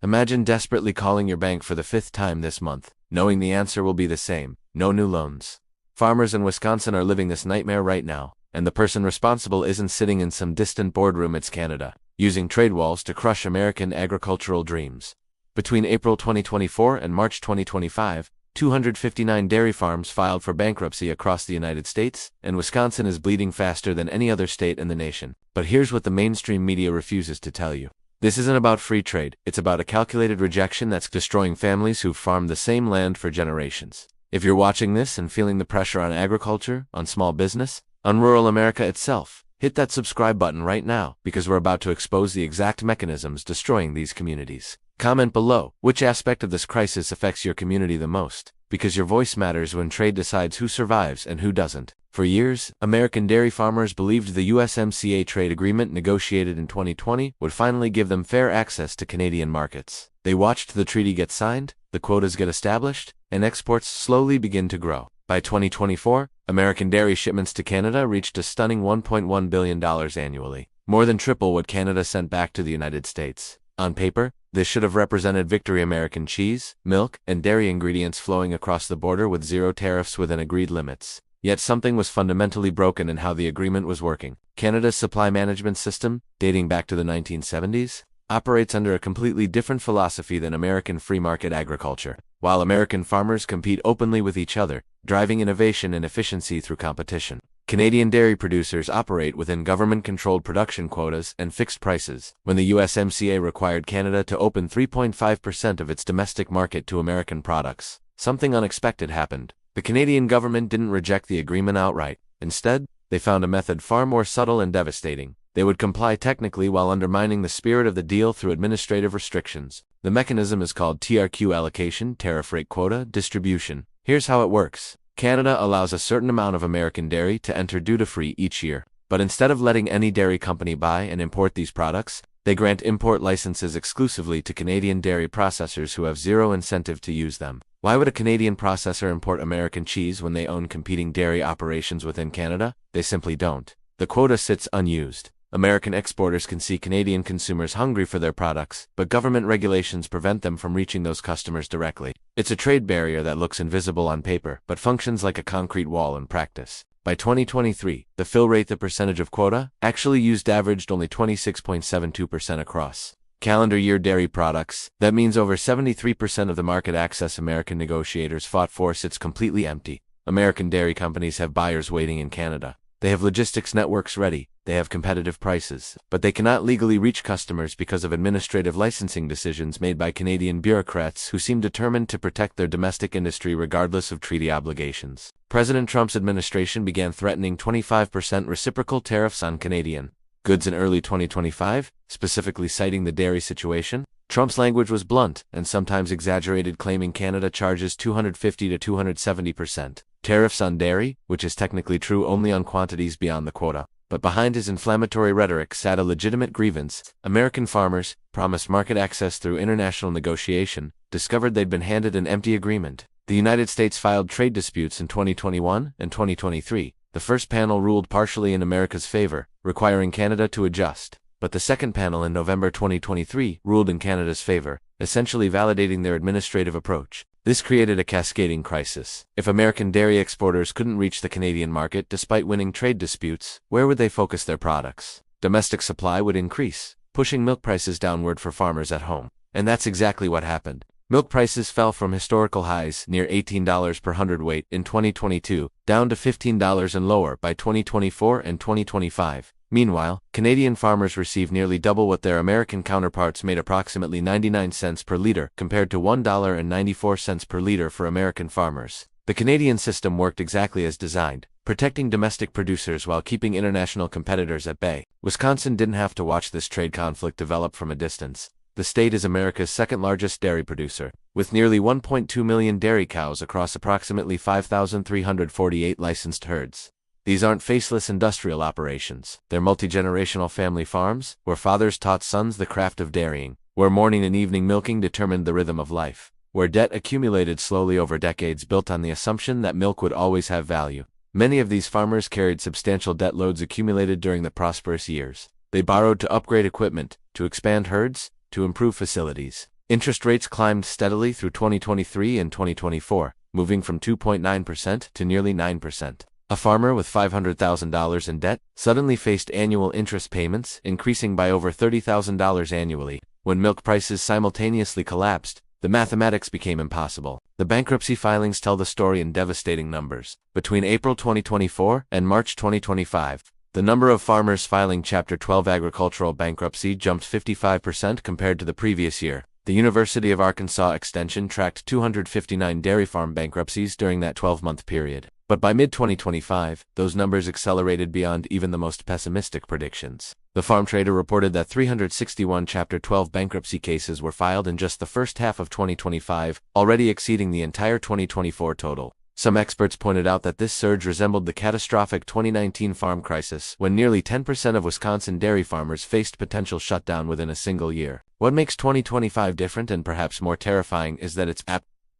Imagine desperately calling your bank for the 5th time this month, knowing the answer will be the same: no new loans. Farmers in Wisconsin are living this nightmare right now, and the person responsible isn't sitting in some distant boardroom, it's Canada, using trade walls to crush American agricultural dreams. Between April 2024 and March 2025, 259 dairy farms filed for bankruptcy across the United States, and Wisconsin is bleeding faster than any other state in the nation. But here's what the mainstream media refuses to tell you. This isn't about free trade, it's about a calculated rejection that's destroying families who've farmed the same land for generations. If you're watching this and feeling the pressure on agriculture, on small business, on rural America itself, hit that subscribe button right now, because we're about to expose the exact mechanisms destroying these communities. Comment below which aspect of this crisis affects your community the most, because your voice matters when trade decides who survives and who doesn't. For years, American dairy farmers believed the USMCA trade agreement negotiated in 2020 would finally give them fair access to Canadian markets. They watched the treaty get signed, the quotas get established, and exports slowly begin to grow. By 2024, American dairy shipments to Canada reached a stunning $1.1 billion annually, more than triple what Canada sent back to the United States. On paper, this should have represented victory: American cheese, milk, and dairy ingredients flowing across the border with zero tariffs within agreed limits. Yet something was fundamentally broken in how the agreement was working. Canada's supply management system, dating back to the 1970s, operates under a completely different philosophy than American free market agriculture. While American farmers compete openly with each other, driving innovation and efficiency through competition, Canadian dairy producers operate within government-controlled production quotas and fixed prices. When the USMCA required Canada to open 3.5% of its domestic market to American products, something unexpected happened. The Canadian government didn't reject the agreement outright. Instead, they found a method far more subtle and devastating. They would comply technically while undermining the spirit of the deal through administrative restrictions. The mechanism is called TRQ allocation, tariff rate quota distribution. Here's how it works. Canada allows a certain amount of American dairy to enter duty-free each year. But instead of letting any dairy company buy and import these products, they grant import licenses exclusively to Canadian dairy processors who have zero incentive to use them. Why would a Canadian processor import American cheese when they own competing dairy operations within Canada? They simply don't. The quota sits unused. American exporters can see Canadian consumers hungry for their products, but government regulations prevent them from reaching those customers directly. It's a trade barrier that looks invisible on paper, but functions like a concrete wall in practice. By 2023, the fill rate, the percentage of quota actually used, averaged only 26.72% across calendar year dairy products. That means over 73% of the market access American negotiators fought for sits completely empty. American dairy companies have buyers waiting in Canada. They have logistics networks ready, they have competitive prices, but they cannot legally reach customers because of administrative licensing decisions made by Canadian bureaucrats who seem determined to protect their domestic industry regardless of treaty obligations. President Trump's administration began threatening 25% reciprocal tariffs on Canadian goods in early 2025, specifically citing the dairy situation. Trump's language was blunt and sometimes exaggerated, claiming Canada charges 250 to 270% tariffs on dairy, which is technically true only on quantities beyond the quota. But behind his inflammatory rhetoric sat a legitimate grievance. American farmers, promised market access through international negotiation, discovered they'd been handed an empty agreement. The United States filed trade disputes in 2021 and 2023. The first panel ruled partially in America's favor, requiring Canada to adjust. But the second panel in November 2023 ruled in Canada's favor, essentially validating their administrative approach. This created a cascading crisis. If American dairy exporters couldn't reach the Canadian market despite winning trade disputes, where would they focus their products? Domestic supply would increase, pushing milk prices downward for farmers at home. And that's exactly what happened. Milk prices fell from historical highs near $18 per hundredweight in 2022, down to $15 and lower by 2024 and 2025. Meanwhile, Canadian farmers receive nearly double what their American counterparts made, approximately 99 cents per liter, compared to $1.94 per liter for American farmers. The Canadian system worked exactly as designed, protecting domestic producers while keeping international competitors at bay. Wisconsin didn't have to watch this trade conflict develop from a distance. The state is America's second-largest dairy producer, with nearly 1.2 million dairy cows across approximately 5,348 licensed herds. These aren't faceless industrial operations. They're multi-generational family farms, where fathers taught sons the craft of dairying, where morning and evening milking determined the rhythm of life, where debt accumulated slowly over decades built on the assumption that milk would always have value. Many of these farmers carried substantial debt loads accumulated during the prosperous years. They borrowed to upgrade equipment, to expand herds, to improve facilities. Interest rates climbed steadily through 2023 and 2024, moving from 2.9% to nearly 9%. A farmer with $500,000 in debt suddenly faced annual interest payments increasing by over $30,000 annually. When milk prices simultaneously collapsed, the mathematics became impossible. The bankruptcy filings tell the story in devastating numbers. Between April 2024 and March 2025, the number of farmers filing Chapter 12 agricultural bankruptcy jumped 55% compared to the previous year. The University of Arkansas Extension tracked 259 dairy farm bankruptcies during that 12-month period. But by mid-2025, those numbers accelerated beyond even the most pessimistic predictions. The Farm Trader reported that 361 Chapter 12 bankruptcy cases were filed in just the first half of 2025, already exceeding the entire 2024 total. Some experts pointed out that this surge resembled the catastrophic 2019 farm crisis, when nearly 10% of Wisconsin dairy farmers faced potential shutdown within a single year. What makes 2025 different and perhaps more terrifying is that it's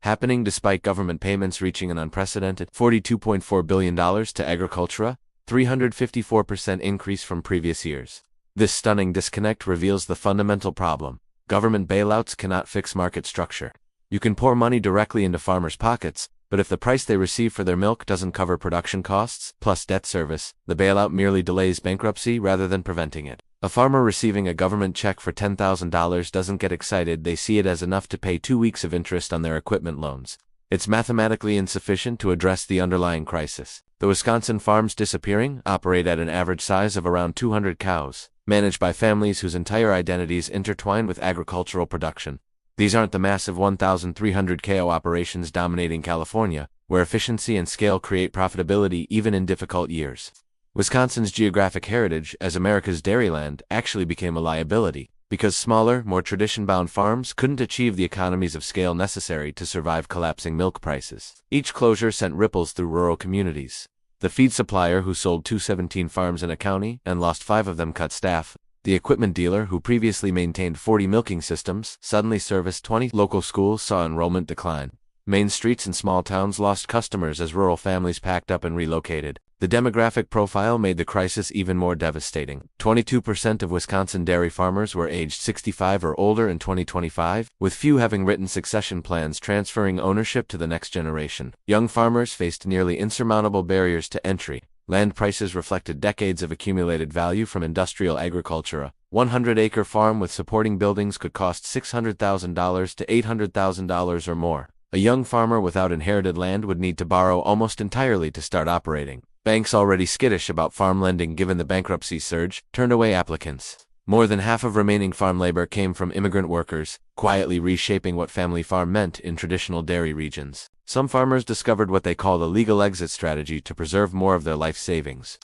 happening despite government payments reaching an unprecedented $42.4 billion to agriculture, 354% increase from previous years. This stunning disconnect reveals the fundamental problem. Government bailouts cannot fix market structure. You can pour money directly into farmers' pockets, but if the price they receive for their milk doesn't cover production costs, plus debt service, the bailout merely delays bankruptcy rather than preventing it. A farmer receiving a government check for $10,000 doesn't get excited. They see it as enough to pay 2 weeks of interest on their equipment loans. It's mathematically insufficient to address the underlying crisis. The Wisconsin farms disappearing operate at an average size of around 200 cows, managed by families whose entire identities intertwine with agricultural production. These aren't the massive 1,300 KO operations dominating California, where efficiency and scale create profitability even in difficult years. Wisconsin's geographic heritage as America's dairyland actually became a liability, because smaller, more tradition-bound farms couldn't achieve the economies of scale necessary to survive collapsing milk prices. Each closure sent ripples through rural communities. The feed supplier who sold 217 farms in a county and lost 5 of them cut staff. The equipment dealer who previously maintained 40 milking systems suddenly serviced 20. Local schools saw enrollment decline. Main streets in small towns lost customers as rural families packed up and relocated. The demographic profile made the crisis even more devastating. 22% of Wisconsin dairy farmers were aged 65 or older in 2025, with few having written succession plans transferring ownership to the next generation. Young farmers faced nearly insurmountable barriers to entry. Land prices reflected decades of accumulated value from industrial agriculture. A 100-acre farm with supporting buildings could cost $600,000 to $800,000 or more. A young farmer without inherited land would need to borrow almost entirely to start operating. Banks already skittish about farm lending given the bankruptcy surge turned away applicants. More than half of remaining farm labor came from immigrant workers, quietly reshaping what family farm meant in traditional dairy regions. Some farmers discovered what they call the legal exit strategy to preserve more of their life savings.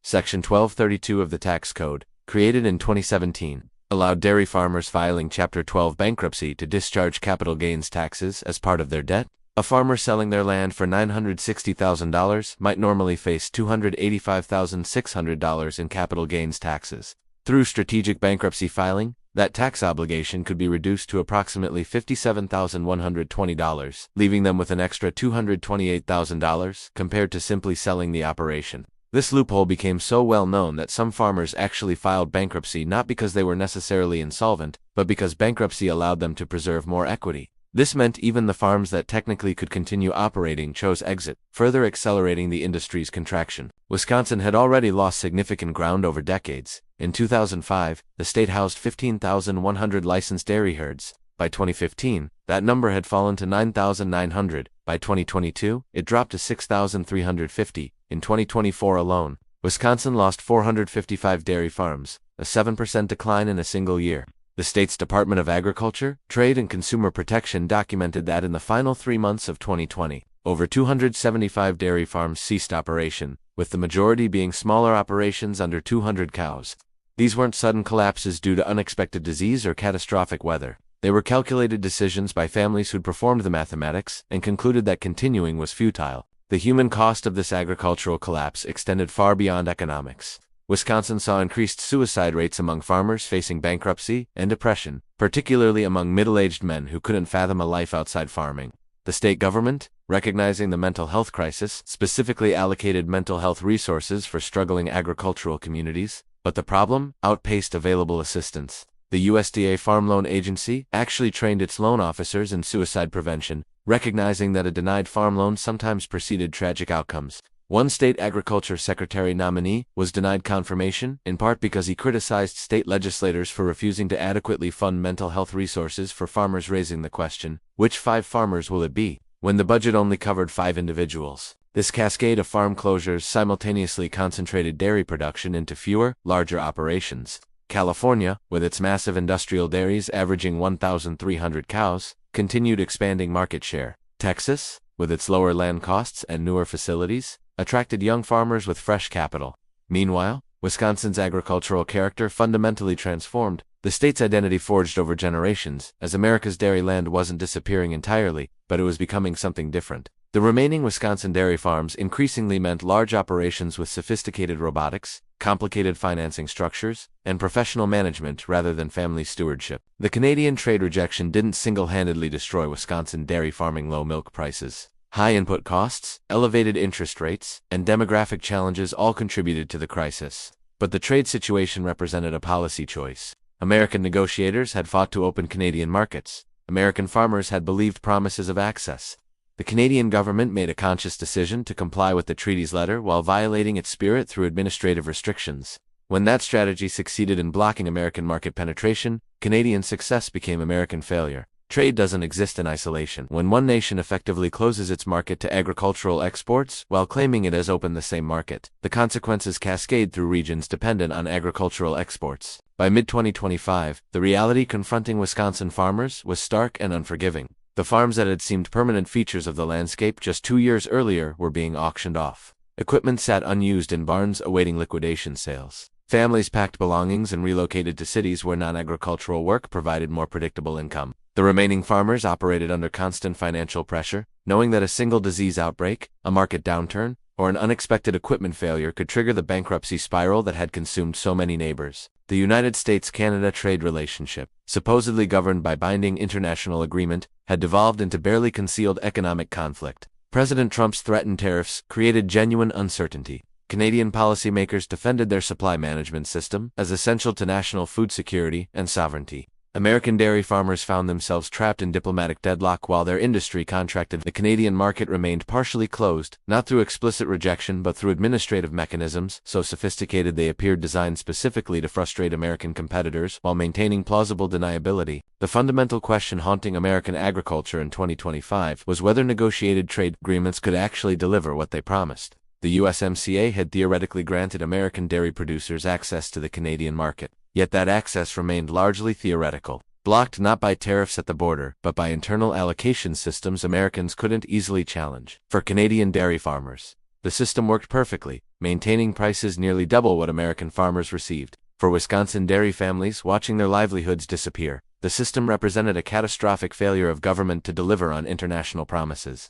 Section 1232 of the Tax Code, created in 2017, allowed dairy farmers filing Chapter 12 bankruptcy to discharge capital gains taxes as part of their debt. A farmer selling their land for $960,000 might normally face $285,600 in capital gains taxes. Through strategic bankruptcy filing, that tax obligation could be reduced to approximately $57,120, leaving them with an extra $228,000 compared to simply selling the operation. This loophole became so well known that some farmers actually filed bankruptcy not because they were necessarily insolvent, but because bankruptcy allowed them to preserve more equity. This meant even the farms that technically could continue operating chose exit, further accelerating the industry's contraction. Wisconsin had already lost significant ground over decades. In 2005, the state housed 15,100 licensed dairy herds. By 2015, that number had fallen to 9,900. By 2022, it dropped to 6,350. In 2024 alone, Wisconsin lost 455 dairy farms, a 7% decline in a single year. The state's Department of Agriculture, Trade and Consumer Protection documented that in the final 3 months of 2020, over 275 dairy farms ceased operation, with the majority being smaller operations under 200 cows. These weren't sudden collapses due to unexpected disease or catastrophic weather. They were calculated decisions by families who'd performed the mathematics and concluded that continuing was futile. The human cost of this agricultural collapse extended far beyond economics. Wisconsin saw increased suicide rates among farmers facing bankruptcy and depression, particularly among middle-aged men who couldn't fathom a life outside farming. The state government, recognizing the mental health crisis, specifically allocated mental health resources for struggling agricultural communities, but the problem outpaced available assistance. The USDA Farm Loan Agency actually trained its loan officers in suicide prevention, recognizing that a denied farm loan sometimes preceded tragic outcomes. One state agriculture secretary nominee was denied confirmation, in part because he criticized state legislators for refusing to adequately fund mental health resources for farmers, raising the question, which 5 farmers will it be, when the budget only covered 5 individuals? This cascade of farm closures simultaneously concentrated dairy production into fewer, larger operations. California, with its massive industrial dairies averaging 1,300 cows, continued expanding market share. Texas, with its lower land costs and newer facilities, attracted young farmers with fresh capital. Meanwhile, Wisconsin's agricultural character fundamentally transformed, the state's identity forged over generations, as America's dairy land wasn't disappearing entirely, but it was becoming something different. The remaining Wisconsin dairy farms increasingly meant large operations with sophisticated robotics, complicated financing structures, and professional management rather than family stewardship. The Canadian trade rejection didn't single-handedly destroy Wisconsin dairy farming. Low milk prices, high input costs, elevated interest rates, and demographic challenges all contributed to the crisis. But the trade situation represented a policy choice. American negotiators had fought to open Canadian markets. American farmers had believed promises of access. The Canadian government made a conscious decision to comply with the treaty's letter while violating its spirit through administrative restrictions. When that strategy succeeded in blocking American market penetration, Canadian success became American failure. Trade doesn't exist in isolation. When one nation effectively closes its market to agricultural exports while claiming it has opened the same market, the consequences cascade through regions dependent on agricultural exports. By mid-2025, the reality confronting Wisconsin farmers was stark and unforgiving. The farms that had seemed permanent features of the landscape just 2 years earlier were being auctioned off. Equipment sat unused in barns awaiting liquidation sales. Families packed belongings and relocated to cities where non-agricultural work provided more predictable income. The remaining farmers operated under constant financial pressure, knowing that a single disease outbreak, a market downturn, or an unexpected equipment failure could trigger the bankruptcy spiral that had consumed so many neighbors. The United States-Canada trade relationship, supposedly governed by binding international agreement, had devolved into barely concealed economic conflict. President Trump's threatened tariffs created genuine uncertainty. Canadian policymakers defended their supply management system as essential to national food security and sovereignty. American dairy farmers found themselves trapped in diplomatic deadlock while their industry contracted. The Canadian market remained partially closed, not through explicit rejection but through administrative mechanisms so sophisticated they appeared designed specifically to frustrate American competitors while maintaining plausible deniability. The fundamental question haunting American agriculture in 2025 was whether negotiated trade agreements could actually deliver what they promised. The USMCA had theoretically granted American dairy producers access to the Canadian market. Yet that access remained largely theoretical, blocked not by tariffs at the border, but by internal allocation systems Americans couldn't easily challenge. For Canadian dairy farmers, the system worked perfectly, maintaining prices nearly double what American farmers received. For Wisconsin dairy families watching their livelihoods disappear, the system represented a catastrophic failure of government to deliver on international promises.